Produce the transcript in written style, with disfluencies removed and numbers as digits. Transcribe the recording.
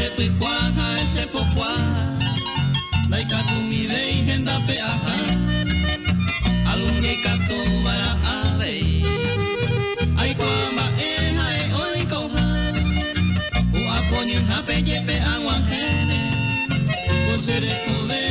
se tuicuaja ese pocuaja daika tu mi vei henda pe aha alun ye katu bara ave ai kwamba eha e oi koha u aponye hape je pe angwa hene o sere kove